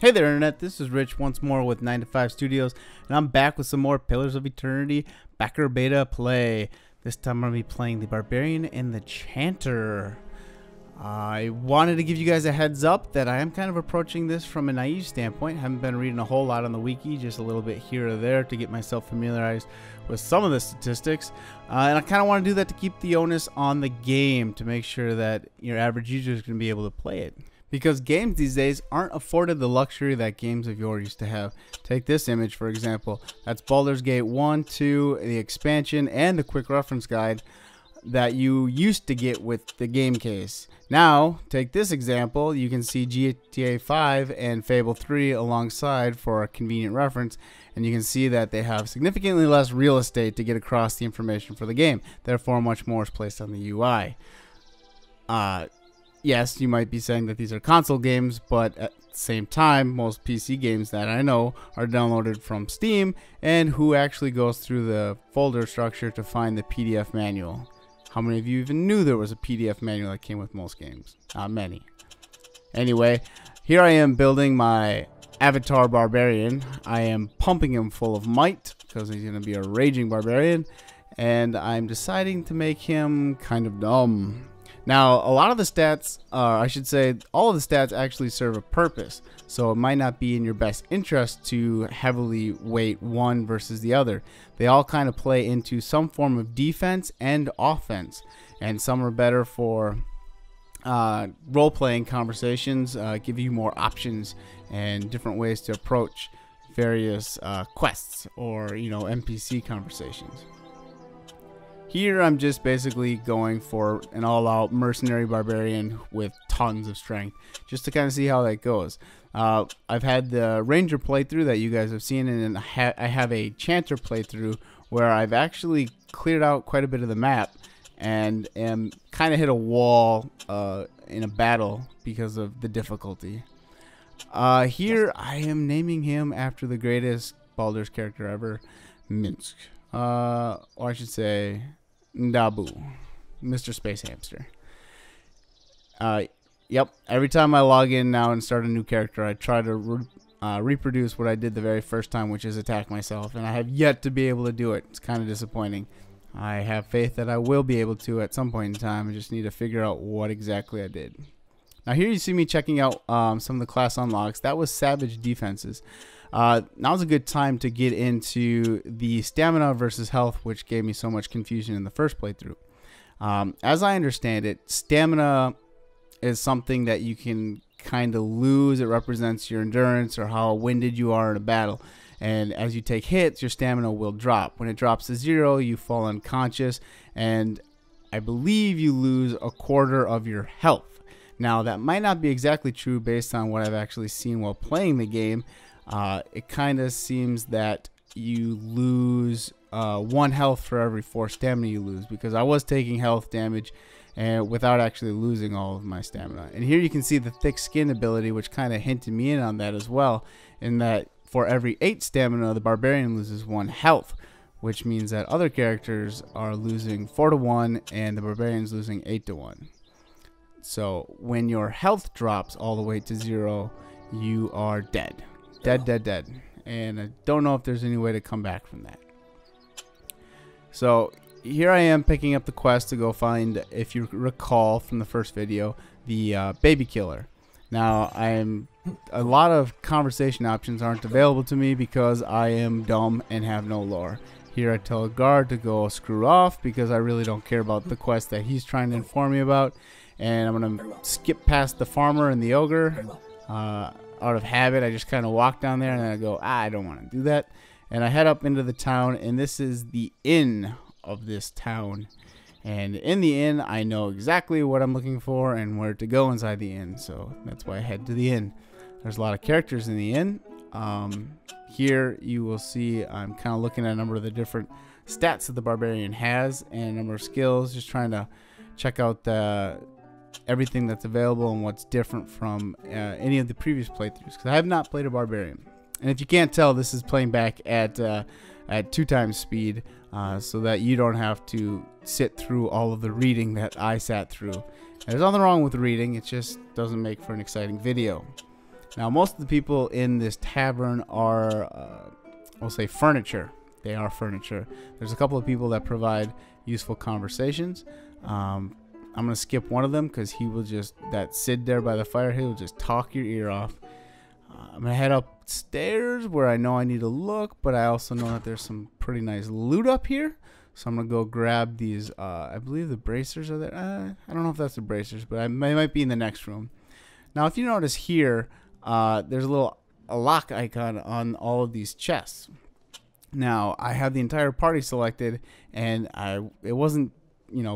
Hey there, Internet. This is Rich once more with 9 to 5 Studios, and I'm back with some more Pillars of Eternity backer beta play. This time I'm going to be playing the Barbarian and the Chanter. I wanted to give you guys a heads up that I am kind of approaching this from a naive standpoint. I haven't been reading a whole lot on the wiki, just a little bit here or there to get myself familiarized with some of the statistics. And I kind of want to do that to keep the onus on the game, to make sure that your average user is going to be able to play it. Because games these days aren't afforded the luxury that games of yore used to have. Take this image, for example. That's Baldur's Gate 1, 2, the expansion, and the quick reference guide that you used to get with the game case. Now, take this example. You can see GTA 5 and Fable 3 alongside for a convenient reference, and you can see that they have significantly less real estate to get across the information for the game. Therefore, much more is placed on the UI. Yes, you might be saying that these are console games, but at the same time, most PC games that I know are downloaded from Steam, and who actually goes through the folder structure to find the PDF manual? How many of you even knew there was a PDF manual that came with most games? Not many. Anyway, here I am building my avatar Barbarian. I am pumping him full of might, because he's going to be a raging barbarian, and I'm deciding to make him kind of dumb. Now, a lot of the stats, I should say, all of the stats actually serve a purpose. So it might not be in your best interest to heavily weight one versus the other. They all kind of play into some form of defense and offense. And some are better for role-playing conversations, give you more options and different ways to approach various quests or, NPC conversations. Here I'm just basically going for an all-out mercenary barbarian with tons of strength, just to kind of see how that goes. I've had the ranger playthrough that you guys have seen, and I have a chanter playthrough where I've actually cleared out quite a bit of the map and am kind of hit a wall in a battle because of the difficulty. Here I am naming him after the greatest Baldur's character ever, Minsk. Or I should say Dabu, Mr. Space Hamster. Yep, every time I log in now and start a new character, I try to reproduce what I did the very first time, which is attack myself, and I have yet to be able to do it. It's kind of disappointing. I have faith that I will be able to at some point in time. I just need to figure out what exactly I did. Now here you see me checking out some of the class unlocks. That was Savage Defenses. Now's a good time to get into the stamina versus health, which gave me so much confusion in the first playthrough. As I understand it, stamina is something that you can kind of lose. It represents your endurance or how winded you are in a battle. And as you take hits, your stamina will drop. When it drops to 0, you fall unconscious, and I believe you lose a quarter of your health. Now, that might not be exactly true based on what I've actually seen while playing the game. It kind of seems that you lose 1 health for every 4 stamina you lose, because I was taking health damage and without actually losing all of my stamina. And here you can see the thick skin ability, which kind of hinted me in on that as well, in that for every 8 stamina, the Barbarian loses 1 health, which means that other characters are losing 4 to 1 and the Barbarian's losing 8 to 1. So when your health drops all the way to 0, you are dead. Dead. And I don't know if there's any way to come back from that. So here I am picking up the quest to go find, if you recall from the first video, the baby killer. Now, a lot of conversation options aren't available to me because I am dumb and have no lore. Here I tell a guard to go screw off because I really don't care about the quest that he's trying to inform me about. And I'm going to skip past the farmer and the ogre. Out of habit, I just kind of walk down there and then I go, I don't want to do that. And I head up into the town, and this is the inn of this town. And in the inn, I know exactly what I'm looking for and where to go inside the inn. So that's why I head to the inn. There's a lot of characters in the inn. Here you will see I'm kind of looking at a number of the different stats that the Barbarian has and a number of skills, just trying to check out everything that's available and what's different from any of the previous playthroughs, because I have not played a Barbarian. And if you can't tell, this is playing back at 2 times speed, so that you don't have to sit through all of the reading that I sat through. And there's nothing wrong with reading, it just doesn't make for an exciting video. Now, most of the people in this tavern are, we'll say, furniture. They are furniture. There's a couple of people that provide useful conversations. I'm going to skip one of them because he will just, that Sid there by the fire, he will just talk your ear off. I'm going to head upstairs where I know I need to look, but I also know that there's some pretty nice loot up here. So I'm going to go grab these, I believe the bracers are there. I don't know if that's the bracers, but they might be in the next room. Now, if you notice here, there's a lock icon on all of these chests. Now, I have the entire party selected, and it wasn't,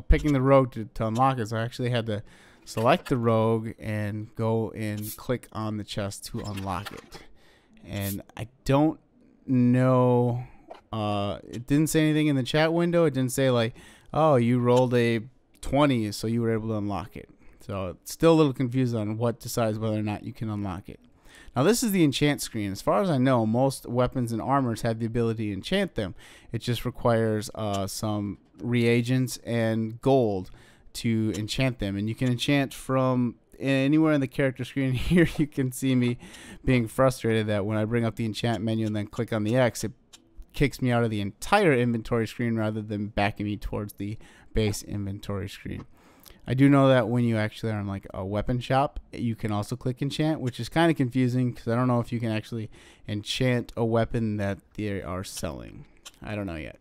picking the rogue to unlock it, so I actually had to select the rogue and go and click on the chest to unlock it. And I don't know, it didn't say anything in the chat window. It didn't say like, oh, you rolled a 20, so you were able to unlock it. So it's still a little confused on what decides whether or not you can unlock it. Now, this is the enchant screen. As far as I know, most weapons and armors have the ability to enchant them. It just requires some reagents and gold to enchant them. And you can enchant from anywhere in the character screen. Here you can see me being frustrated that when I bring up the enchant menu and then click on the X, it kicks me out of the entire inventory screen rather than backing me towards the base inventory screen. I do know that when you actually are in like a weapon shop, you can also click enchant, which is kind of confusing because I don't know if you can actually enchant a weapon that they are selling. I don't know yet.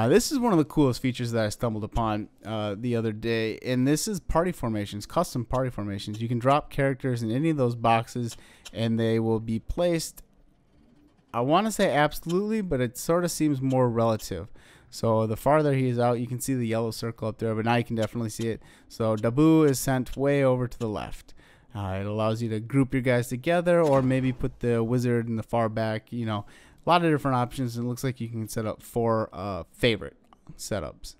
This is one of the coolest features that I stumbled upon the other day, and this is party formations, custom party formations. You can drop characters in any of those boxes, and they will be placed, I want to say absolutely, but it sort of seems more relative. So the farther he is out, you can see the yellow circle up there, but now you can definitely see it. So Dabu is sent way over to the left. It allows you to group your guys together or maybe put the wizard in the far back. A lot of different options. It looks like you can set up 4 favorite setups.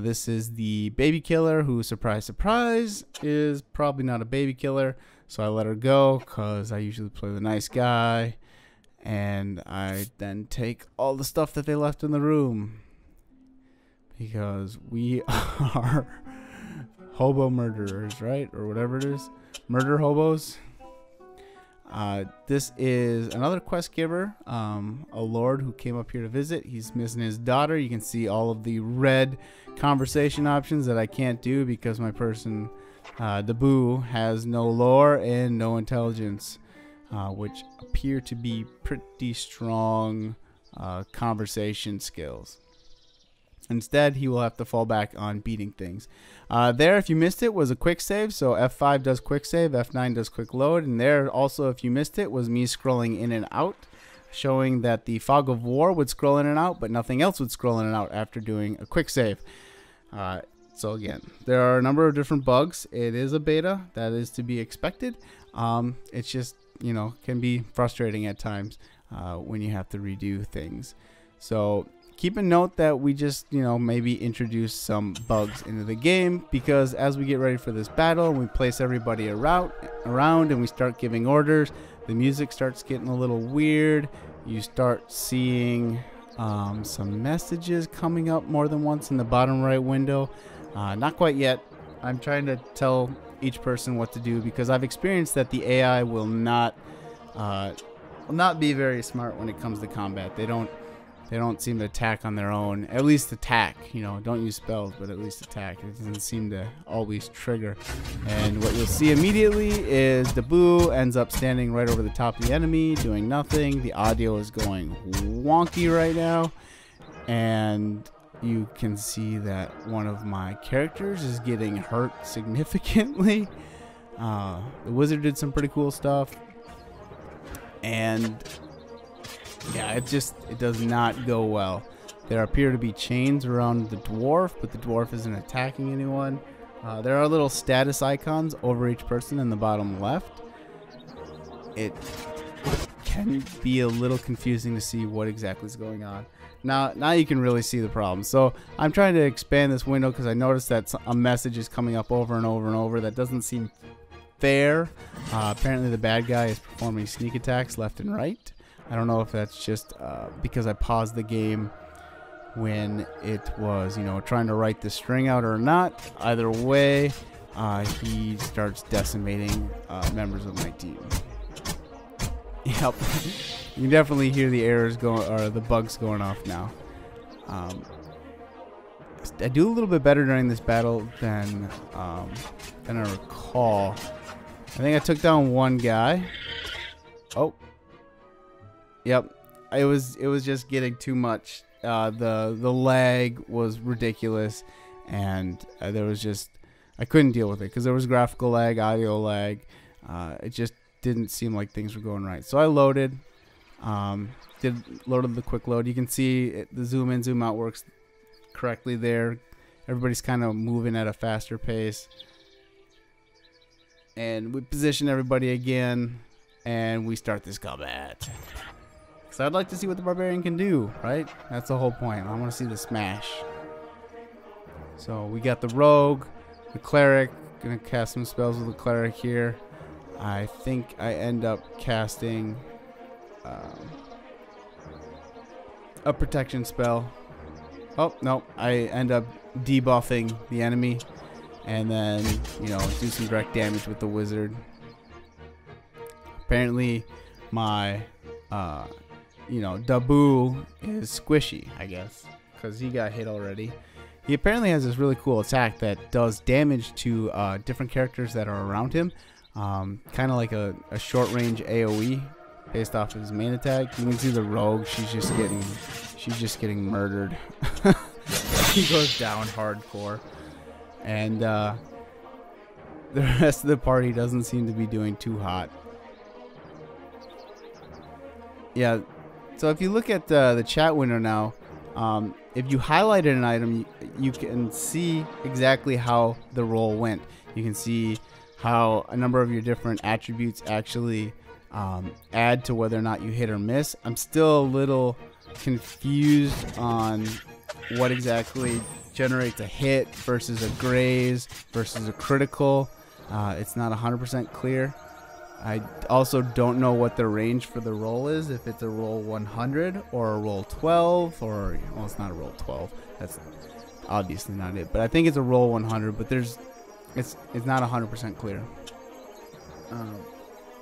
This is the baby killer who, surprise, surprise, is probably not a baby killer. So I let her go because I usually play the nice guy. And I then take all the stuff that they left in the room. Because we are hobo murderers, right? Or whatever it is. Murder hobos. This is another quest giver. A lord who came up here to visit. He's missing his daughter. You can see all of the red conversation options that I can't do because my person, Dabu, has no lore and no intelligence. Which appear to be pretty strong conversation skills. Instead, he will have to fall back on beating things. There, if you missed it, was a quick save. So F5 does quick save, F9 does quick load. And there also, if you missed it, was me scrolling in and out, showing that the fog of war would scroll in and out, but nothing else would scroll in and out after doing a quick save. So again, there are a number of different bugs. It is a beta. That is to be expected. It's just, can be frustrating at times when you have to redo things. So keep a note that we just, maybe introduce some bugs into the game, because as we get ready for this battle and we place everybody around and we start giving orders, the music starts getting a little weird. You start seeing some messages coming up more than once in the bottom right window. Not quite yet. I'm trying to tell each person what to do because I've experienced that the AI will not be very smart when it comes to combat. They don't seem to attack on their own. At least attack, don't use spells, but at least attack. It doesn't seem to always trigger. And what you'll see immediately is Dabu ends up standing right over the top of the enemy, doing nothing. The audio is going wonky right now. And you can see that one of my characters is getting hurt significantly. The wizard did some pretty cool stuff. And yeah, it does not go well. There appear to be chains around the dwarf, but the dwarf isn't attacking anyone. There are little status icons over each person in the bottom left. It can be a little confusing to see what exactly is going on. Now you can really see the problem. So I'm trying to expand this window because I noticed that a message is coming up over and over and over. That doesn't seem fair. Apparently the bad guy is performing sneak attacks left and right. I don't know if that's just because I paused the game when it was, trying to write the string out or not. Either way, he starts decimating members of my team. Yep. You can definitely hear the errors going, or the bugs going off now. I do a little bit better during this battle than I recall. I think I took down one guy. Oh. Yep. It was just getting too much. The lag was ridiculous, and there was just, I couldn't deal with it because there was graphical lag, audio lag. It just didn't seem like things were going right. So I loaded, loaded the quick load. You can see the zoom in, zoom out works correctly there. Everybody's kind of moving at a faster pace. And we position everybody again, and we start this combat. So I'd like to see what the Barbarian can do, right? That's the whole point. I want to see the smash. So we got the Rogue, the Cleric. Gonna cast some spells with the Cleric here. I think I end up casting a protection spell. Oh, no. I end up debuffing the enemy. And then, you know, do some direct damage with the Wizard. Apparently, my, you know, Dabu is squishy, I guess. Because he got hit already. He apparently has this really cool attack that does damage to different characters that are around him. Kind of like a short-range AoE based off of his main attack. You can see the Rogue. She's just getting murdered. He goes down hardcore, and the rest of the party doesn't seem to be doing too hot. Yeah. So if you look at the chat window now, if you highlighted an item, you can see exactly how the roll went. You can see how a number of your different attributes actually add to whether or not you hit or miss. I'm still a little confused on what exactly generates a hit versus a graze versus a critical. It's not 100% clear. I also don't know what the range for the roll is, if it's a roll 100 or a roll 12, or, well, it's not a roll 12. That's obviously not it. But I think it's a roll 100, but it's not 100% clear.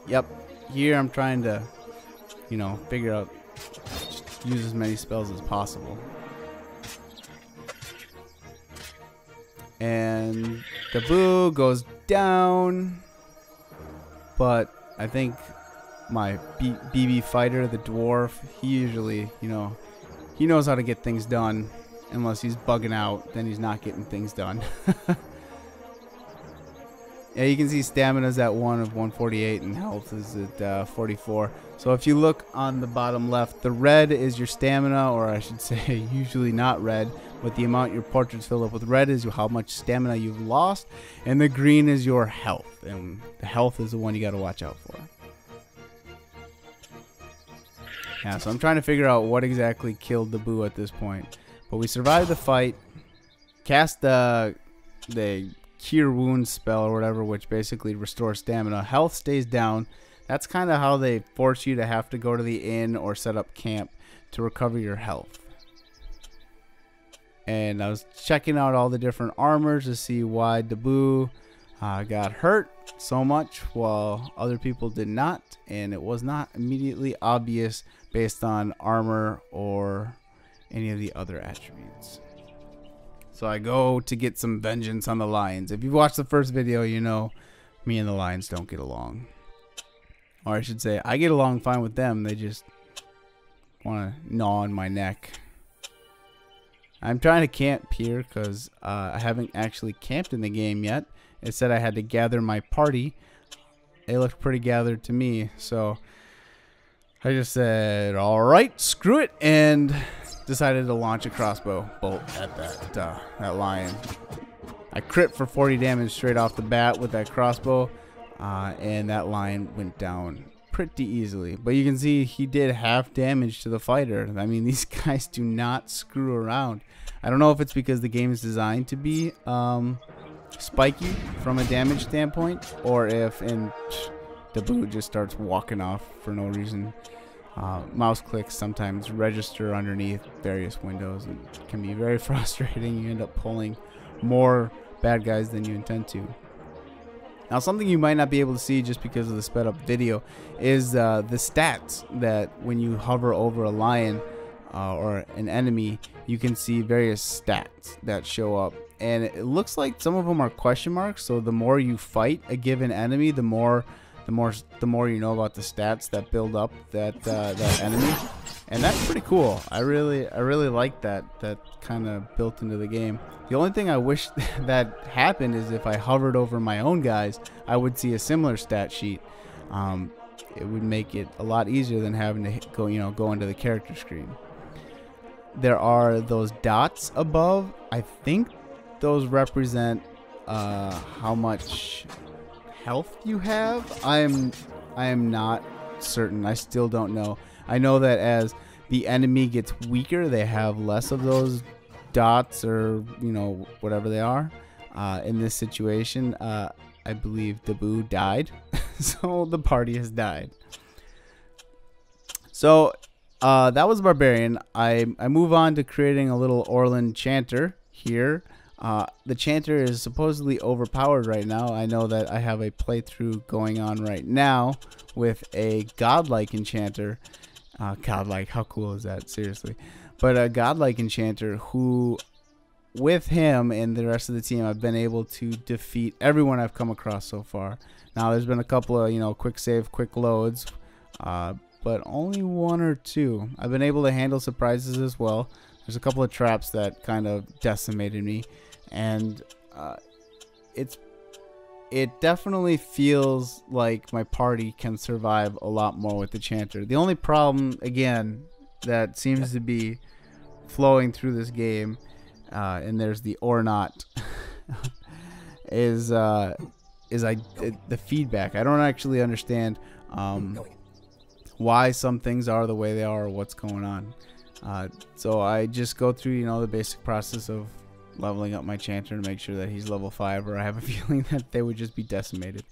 Yep. Here I'm trying to, you know, figure out, just use as many spells as possible. And the Boo goes down. But I think my BB fighter, the dwarf, he usually, you know, he knows how to get things done. Unless he's bugging out, then he's not getting things done. Yeah, you can see stamina's at 1 of 148 and health is at 44. So if you look on the bottom left, the red is your stamina, or I should say usually not red, but the amount your portrait's filled up with. Red is how much stamina you've lost, and the green is your health, and the health is the one you got to watch out for. Yeah, so I'm trying to figure out what exactly killed the Boo at this point. But we survived the fight, cast the Cure Wounds spell or whatever, which basically restores stamina. Health stays down. That's kind of how they force you to have to go to the inn or set up camp to recover your health. And I was checking out all the different armors to see why Dabu got hurt so much while other people did not, and it was not immediately obvious based on armor or any of the other attributes. So I go to get some vengeance on the lions. If you've watched the first video, you know me and the lions don't get along. Or I should say, I get along fine with them. They just want to gnaw on my neck. I'm trying to camp here because I haven't actually camped in the game yet. It said I had to gather my party. They looked pretty gathered to me. So I just said, all right, screw it. And decided to launch a crossbow bolt at that lion. I crit for 40 damage straight off the bat with that crossbow, and that lion went down pretty easily. But you can see he did half damage to the fighter. I mean, these guys do not screw around. I don't know if it's because the game is designed to be spiky from a damage standpoint, or if the Boo just starts walking off for no reason. Mouse clicks sometimes register underneath various windows and can be very frustrating. You end up pulling more bad guys than you intend to. Now, something you might not be able to see just because of the sped up video is the stats that when you hover over a lion or an enemy, you can see various stats that show up. And it looks like some of them are question marks. So the more you fight a given enemy, the more you know about the stats that build up that that enemy. And that's pretty cool. I really like that kind of built into the game. The only thing I wish that happened is if I hovered over my own guys, I would see a similar stat sheet. It would make it a lot easier than having to go into the character screen. There are those dots above. I think those represent how much health you have. I am not certain. I still don't know. I know that as the enemy gets weaker, they have less of those dots, or whatever they are. In this situation, I believe Dabu died, so the party has died. So that was Barbarian. I move on to creating a little Orland Chanter here. The Chanter is supposedly overpowered right now. I know that I have a playthrough going on right now with a godlike enchanter. Godlike, how cool is that? Seriously. But a godlike enchanter who, with him and the rest of the team, I've been able to defeat everyone I've come across so far. Now, there's been a couple of, quick save, quick loads, but only one or two. I've been able to handle surprises as well. There's a couple of traps that kind of decimated me, and it definitely feels like my party can survive a lot more with the Chanter. The only problem, again, that seems to be flowing through this game, and there's the or not, is the feedback. I don't actually understand why some things are the way they are or what's going on. So I just go through, the basic process of leveling up my Chanter to make sure that he's level 5, or I have a feeling that they would just be decimated.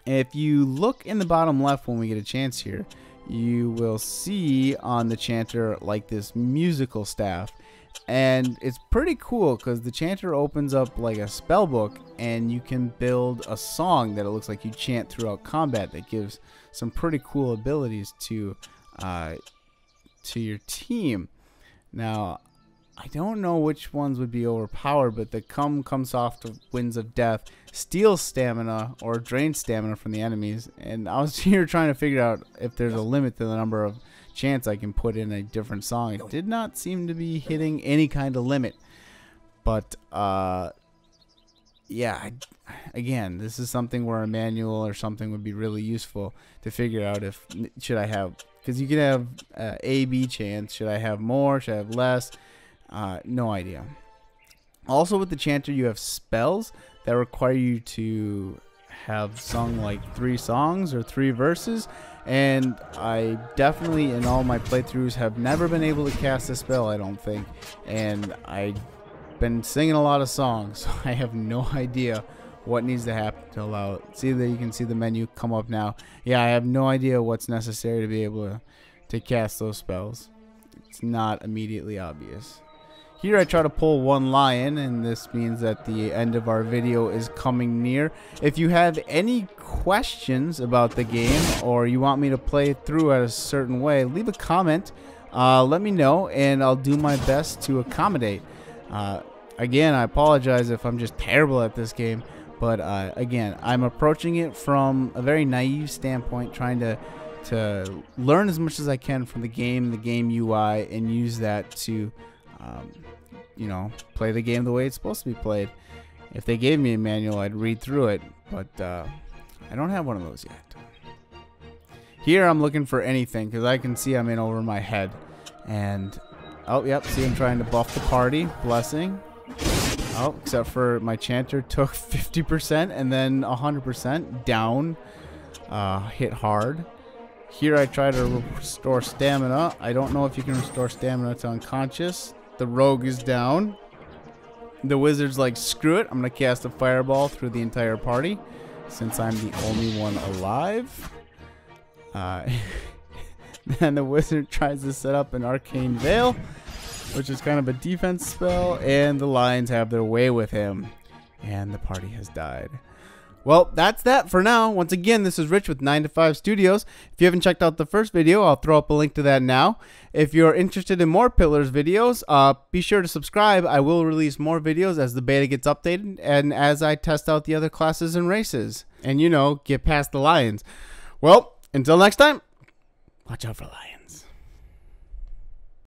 If you look in the bottom left when we get a chance here, you will see on the Chanter like this musical staff, and it's pretty cool because the Chanter opens up like a spell book, and you can build a song that it looks like you chant throughout combat that gives some pretty cool abilities to your team. Now, I don't know which ones would be overpowered, but the comes off the Winds of Death, steals stamina or drains stamina from the enemies. And I was here trying to figure out if there's a limit to the number of chants I can put in a different song. It did not seem to be hitting any kind of limit. But yeah, again, this is something where a manual or something would be really useful to figure out if should I have, because you can have A, B chants. Should I have more? Should I have less? No idea. Also, with the Chanter, you have spells that require you to have sung like 3 songs or 3 verses, and I definitely in all my playthroughs have never been able to cast a spell, I don't think, and I've been singing a lot of songs, so I have no idea what needs to happen to allow it. See that you can see the menu come up now. Yeah, I have no idea what's necessary to be able to cast those spells. It's not immediately obvious. Here I try to pull 1 lion, and this means that the end of our video is coming near. If you have any questions about the game, or you want me to play through it a certain way, leave a comment. Let me know, and I'll do my best to accommodate. Again, I apologize if I'm just terrible at this game, but again, I'm approaching it from a very naive standpoint, trying to learn as much as I can from the game UI, and use that to play the game the way it's supposed to be played. If they gave me a manual, I'd read through it, but I don't have one of those yet. Here I'm looking for anything, because I can see I'm in over my head. And, oh, yep, see I'm trying to buff the party. Blessing. Oh, except for my Chanter took 50% and then 100% down. Hit hard. Here I try to restore stamina. I don't know if you can restore stamina to unconscious. The rogue is down. The wizard's like, screw it. I'm going to cast a fireball through the entire party, since I'm the only one alive. Then the wizard tries to set up an arcane veil, which is kind of a defense spell, and the lions have their way with him, and the party has died. Well, that's that for now. Once again, this is Rich with 9 to 5 Studios. If you haven't checked out the first video, I'll throw up a link to that now. If you're interested in more Pillars videos, be sure to subscribe. I will release more videos as the beta gets updated and as I test out the other classes and races. And, you know, get past the lions. Well, until next time, watch out for lions.